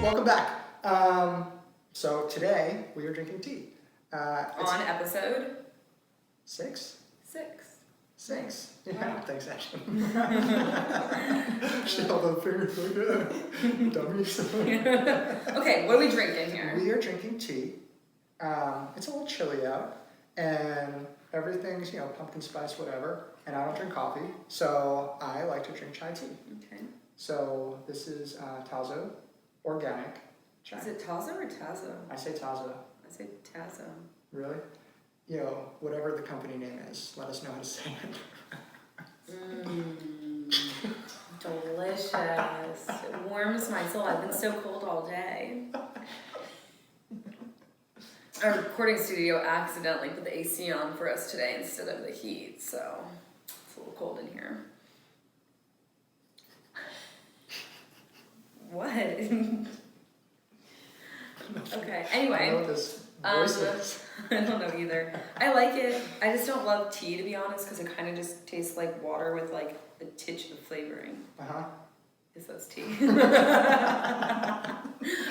Welcome back. So today we are drinking tea. On episode 6? 6. Yeah, Wow. thanks, Ashley. She held up fingers like dummies. Okay, what are we drinking here? We are drinking tea. It's a little chilly out, and everything's, pumpkin spice, whatever. And I don't drink coffee, so I like to drink chai tea. Okay. So this is Tazo organic chai. Is it Tazo or Tazo? I say Tazo. I say Tazo. Really? Whatever the company name is, let us know how to say it. Delicious. It warms my soul. I've been so cold all day. Our recording studio accidentally put the AC on for us today instead of the heat, so it's a little cold in here. What? Okay, anyway. I don't know what this voice is. I don't know either. I like it. I just don't love tea, to be honest, because it kind of just tastes like water with like a titch of flavoring. Uh-huh. Guess that's tea.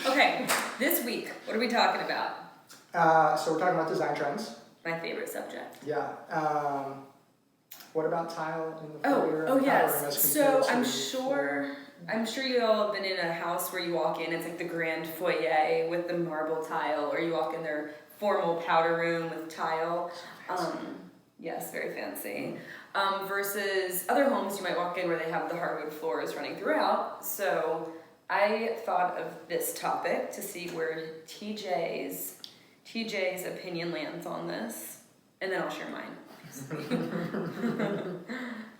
Okay, this week, what are we talking about? So we're talking about design trends. My favorite subject. Yeah. What about tile in the foyer? Oh and yes. coloring as So compared I'm sure you all have been in a house where you walk in, it's like the grand foyer with the marble tile, or you walk in their formal powder room with tile. Yes, very fancy. Versus other homes you might walk in where they have the hardwood floors running throughout. So I thought of this topic to see where TJ's opinion lands on this, and then I'll share mine, obviously.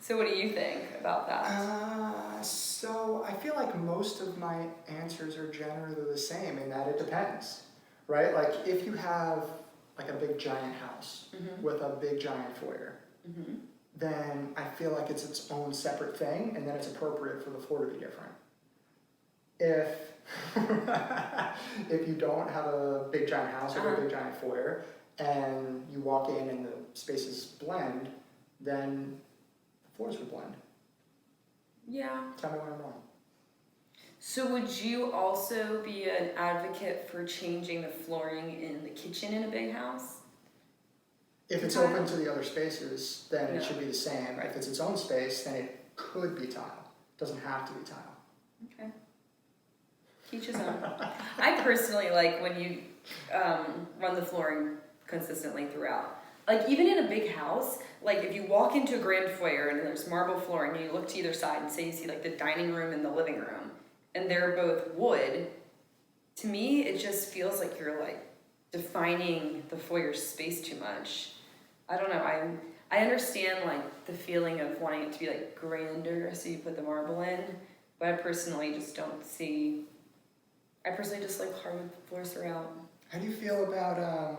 So what do you think about that? So I feel like most of my answers are generally the same in that it depends, right? Like if you have like a big giant house with a big giant foyer, then I feel like it's its own separate thing, and then it's appropriate for the floor to be different. If you don't have a big giant house or a big giant foyer, and you walk in and the spaces blend, then the floors would blend. Yeah. Tell me why I'm wrong. So would you also be an advocate for changing the flooring in the kitchen in a big house? If it's Tile? open to the other spaces, then it No. should be the same. Right. If it's its own space, then it could be tile. It doesn't have to be tile. Okay. Each his own. I personally like when you run the flooring consistently throughout. Like even in a big house, like if you walk into a grand foyer and there's marble flooring and you look to either side and say you see like the dining room and the living room and they're both wood, to me it just feels like you're like defining the foyer space too much. I don't know, I understand like the feeling of wanting it to be like grander so you put the marble in, but I personally just like hardwood floors throughout. How do you feel about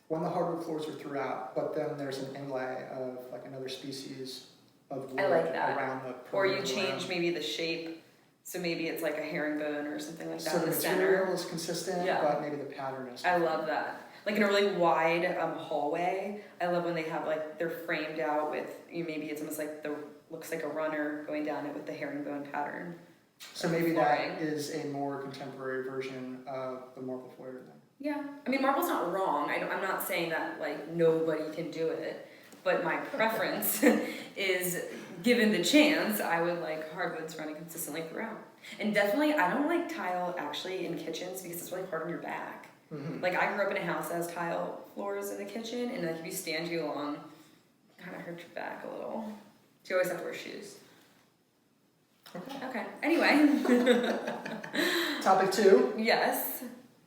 when the hardwood floors are throughout, but then there's an inlay of like another species of wood I like that. around the Or you perimeter change around? maybe the shape, so maybe it's like a herringbone or something like that So in the the material center. is consistent, Yeah. but maybe the pattern is. I love that. Like in a really wide hallway, I love when they have like, they're framed out with, maybe it's almost like looks like a runner going down it with the herringbone pattern. So maybe that is a more contemporary version of the marble foyer then. Yeah, I mean, marble's not wrong. I'm not saying that like nobody can do it, but my preference is, given the chance, I would like hardwoods running consistently throughout. And definitely, I don't like tile actually in kitchens because it's really hard on your back. Like I grew up in a house that has tile floors in the kitchen, and like if you stand too long, it kind of hurts your back a little. So you always have to wear shoes. Okay. Anyway. Topic 2. Yes.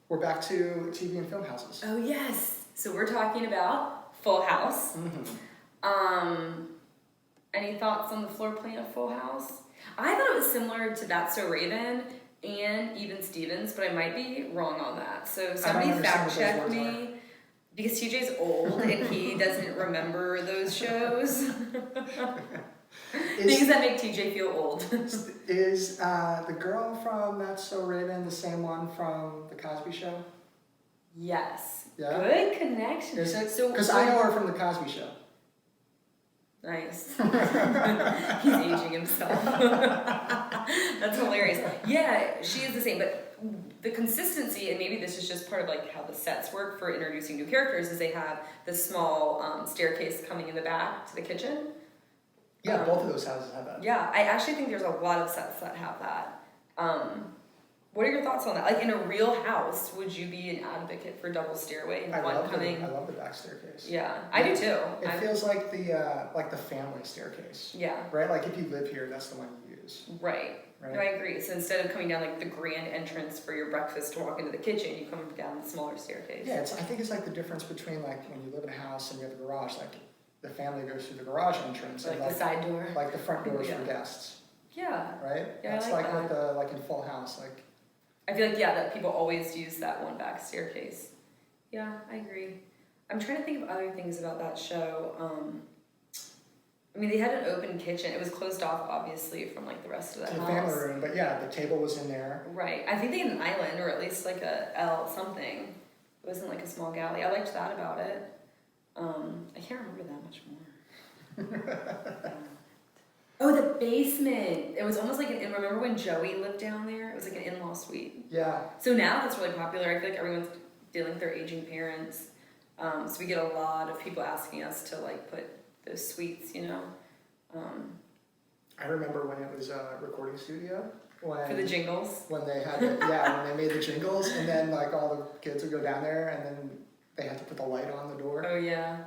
We're back to TV and film houses. Oh yes. So we're talking about Full House. Any thoughts on the floor plan of Full House? I thought it was similar to That's So Raven and Even Stevens, but I might be wrong on that. So somebody fact check me because TJ's old and he doesn't remember those shows. Things that make TJ feel old. Is the girl from That's So Raven the same one from The Cosby Show? Yes. Yeah? Good connection. Is it? So Because I know her from The Cosby Show. Nice. He's aging himself. That's hilarious. Yeah, she is the same. But the consistency, and maybe this is just part of like how the sets work for introducing new characters, is they have the small staircase coming in the back to the kitchen. Yeah, both of those houses have that. Yeah, I actually think there's a lot of sets that have that. What are your thoughts on that? Like in a real house, would you be an advocate for double stairway and one coming? I love the back staircase. Yeah, I do too. It feels like the family staircase. Yeah. Right? Like if you live here, that's the one you use. Right. Right. No, I agree. So instead of coming down like the grand entrance for your breakfast to walk into the kitchen, you come down the smaller staircase. Yeah, I think it's like the difference between like when you live in a house and you have a garage, like the family goes through the garage entrance. Like and the side door. Like the front doors for guests. Yeah. Right? Yeah, That's I like with like in Full House, like. I feel like, that people always use that one back staircase. Yeah, I agree. I'm trying to think of other things about that show. I mean, they had an open kitchen. It was closed off, obviously, from like the rest of the house. The family room, but yeah, the table was in there. Right. I think they had an island, or at least like a L something. It wasn't like a small galley. I liked that about it. I can't remember that much more. Oh, the basement. It was almost like remember when Joey lived down there? It was like an in-law suite. Yeah. So now that's really popular. I feel like everyone's dealing with their aging parents. So we get a lot of people asking us to like put those suites, you know. I remember when it was a recording studio. For the jingles. When they had when they made the jingles, and then like all the kids would go down there, and then they had to put the light on the door. Oh yeah.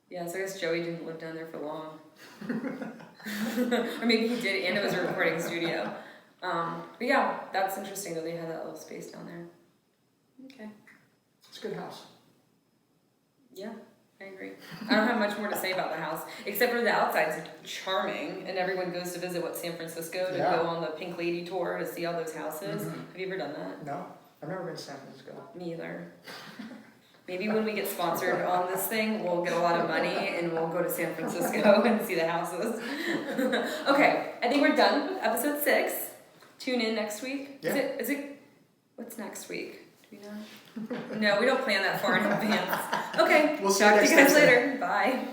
Yeah, so I guess Joey didn't live down there for long. Or maybe he did, and it was a recording studio. But yeah, that's interesting that they had that little space down there. Okay. It's a good house. Yeah, I agree. I don't have much more to say about the house, except for the outside's charming, and everyone goes to visit San Francisco to go on the Pink Lady tour to see all those houses. Mm-hmm. Have you ever done that? No, I've never been to San Francisco. Me either. Maybe when we get sponsored on this thing, we'll get a lot of money and we'll go to San Francisco and see the houses. Okay, I think we're done with episode 6. Tune in next week. Yeah. Is it, what's next week? Do we know? No, we don't plan that far in advance. Okay, We'll see you talk to next you guys Thursday. later. Bye.